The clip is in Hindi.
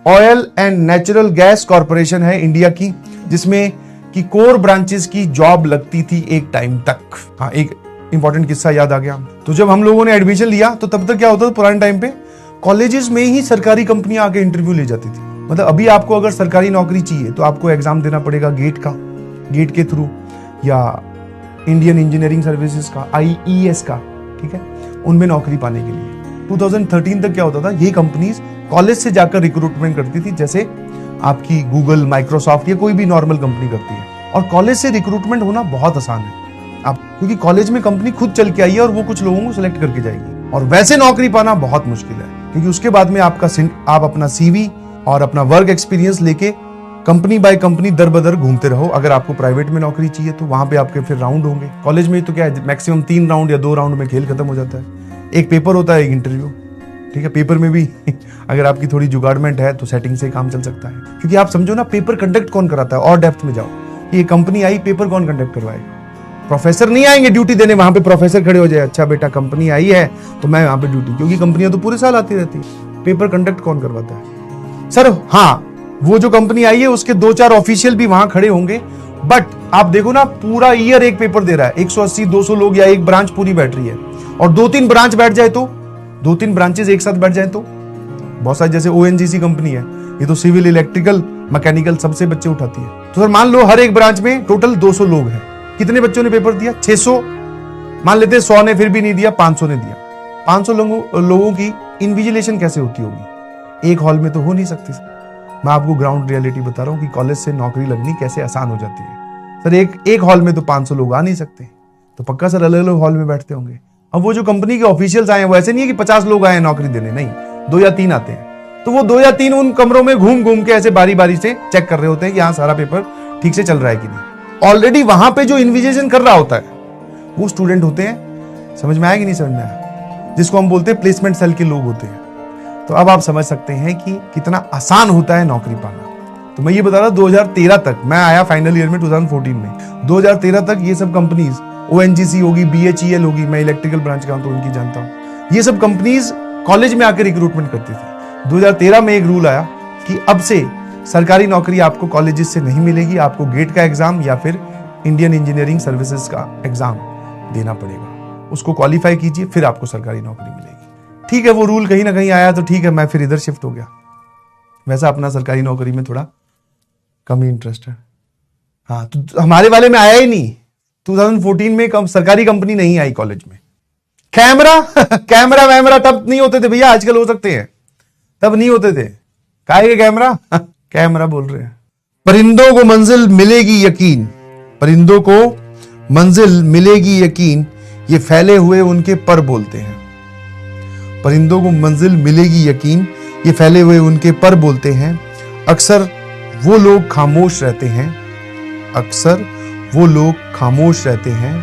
Oil and natural gas corporation है इंडिया की, जिसमें कि कोर ब्रांचेस की जॉब लगती थी एक टाइम तक। हाँ, एक इंपॉर्टेंट किस्सा याद आ गया। तो जब हम लोगों ने एडमिशन लिया तो तब तक क्या होता था, पुराने टाइम पे कॉलेजेस में ही सरकारी कंपनियां आके इंटरव्यू ले जाती थी। मतलब अभी आपको अगर सरकारी नौकरी चाहिए तो आपको एग्जाम देना पड़ेगा गेट के थ्रू, या इंडियन इंजीनियरिंग सर्विसेज का, IES का, ठीक है, उनमें नौकरी पाने के लिए 2013 तक क्या होता था, ये कंपनीज कॉलेज से जाकर रिक्रूटमेंट करती थी, जैसे आपकी गूगल, माइक्रोसॉफ्ट या कोई भी नॉर्मल कंपनी करती है। और कॉलेज से रिक्रूटमेंट होना बहुत आसान है आप, क्योंकि कॉलेज में कंपनी खुद चल के आई है और वो कुछ लोगों को सिलेक्ट करके जाएगी। और वैसे नौकरी पाना बहुत मुश्किल है, क्योंकि उसके बाद में आप अपना CV और अपना वर्क एक्सपीरियंस लेके कंपनी बाय कंपनी दर बदर घूमते रहो। अगर आपको प्राइवेट में नौकरी चाहिए तो वहां पे आपके फिर राउंड होंगे। कॉलेज में तो क्या है, मैक्सिमम 3 राउंड या 2 राउंड में खेल खत्म हो जाता है। एक पेपर होता है, एक इंटरव्यू, ठीक है। पेपर में भी अगर आपकी थोड़ी जुगाड़मेंट है तो सेटिंग से काम चल सकता है, क्योंकि आप समझो ना, पेपर कंडक्ट कौन कराता है, और डेप्थ में जाओ, ये कंपनी आई, पेपर कौन कंडक्ट करवाएगा? प्रोफेसर नहीं आएंगे ड्यूटी देने, वहां पे प्रोफेसर खड़े हो जाए, अच्छा बेटा कंपनी आई है तो मैं वहां पे ड्यूटी, क्योंकि कंपनियां तो पूरे साल आती रहती है। पेपर कंडक्ट कौन करवाता है सर? हाँ, वो जो कंपनी आई है उसके 2-4 ऑफिशियल भी वहां खड़े होंगे, बट आप देखो ना, पूरा ईयर एक पेपर दे रहा है, 180-200 लोग या एक ब्रांच पूरी बैठ रही है, और 2-3 ब्रांच बैठ जाए तो, 2-3 ब्रांचेस एक साथ बैठ जाए तो, बहुत सारी, जैसे ONGC कंपनी है, ये तो सिविल, इलेक्ट्रिकल, मैकेनिकल सबसे बच्चे उठाती है। तो सर मान लो हर एक ब्रांच में टोटल 200 लोग हैं, कितने बच्चों ने पेपर दिया? 600। मान लेते हैं 100 ने फिर भी नहीं दिया, 500 ने दिया। 500 लोगों की इन्विजिलेशन कैसे होती होगी? एक हॉल में तो हो नहीं सकती। मैं आपको ग्राउंड रियलिटी बता रहा हूं कि कॉलेज से नौकरी लगनी कैसे आसान हो जाती है। सर एक हॉल में तो 500 लोग आ नहीं सकते, तो पक्का सर अलग अलग हॉल में बैठते होंगे। अब वो जो कंपनी के ऑफिशियल्स आए हैं, वो ऐसे नहीं है कि 50 लोग आए हैं नौकरी देने, नहीं, 2 या 3 आते हैं। तो वो 2 या 3 उन कमरों में घूम घूम के ऐसे बारी बारी से चेक कर रहे होते हैं कि यहाँ सारा पेपर ठीक से चल रहा है कि नहीं। ऑलरेडी वहां पे जो इन्विजिलेशन कर रहा होता है वो स्टूडेंट होते हैं। समझ में आया कि नहीं समझ में आया? जिसको हम बोलते हैं प्लेसमेंट सेल के लोग होते हैं। तो अब आप समझ सकते हैं कि कितना आसान होता है नौकरी पाना। तो मैं ये बता रहा, 2013 तक मैं आया फाइनल ईयर में 2014 में, 2013 तक ये सब कंपनीज, ONGC होगी, BHEL होगी, मैं इलेक्ट्रिकल ब्रांच का हूं तो उनकी जानता हूं, ये सब कंपनीज कॉलेज में आकर रिक्रूटमेंट करती थी। 2013 में एक रूल आया कि अब से सरकारी नौकरी आपको कॉलेजेस से नहीं मिलेगी, आपको गेट का एग्जाम या फिर इंडियन इंजीनियरिंग सर्विसेज का एग्जाम देना पड़ेगा, उसको क्वालिफाई कीजिए फिर आपको सरकारी नौकरी मिलेगी। ठीक है, वो रूल कहीं ना कहीं आया तो ठीक है, मैं फिर इधर शिफ्ट हो गया। वैसा अपना सरकारी नौकरी में थोड़ा कम ही इंटरेस्ट है। हाँ, तो हमारे वाले में आया ही नहीं। 2014 में सरकारी कंपनी नहीं आई कॉलेज में। कैमरा वैमरा तब नहीं होते थे भैया, आजकल हो सकते हैं, तब नहीं होते थे। काहे के कैमरा? कैमरा बोल रहे हैं। परिंदों को मंजिल मिलेगी यकीन, परिंदों को मंजिल मिलेगी यकीन, ये फैले हुए उनके पर बोलते हैं। परिंदों को मंजिल मिलेगी यकीन, ये फैले हुए उनके पर बोलते हैं। अक्सर वो लोग खामोश रहते हैं, अक्सर वो लोग खामोश रहते हैं।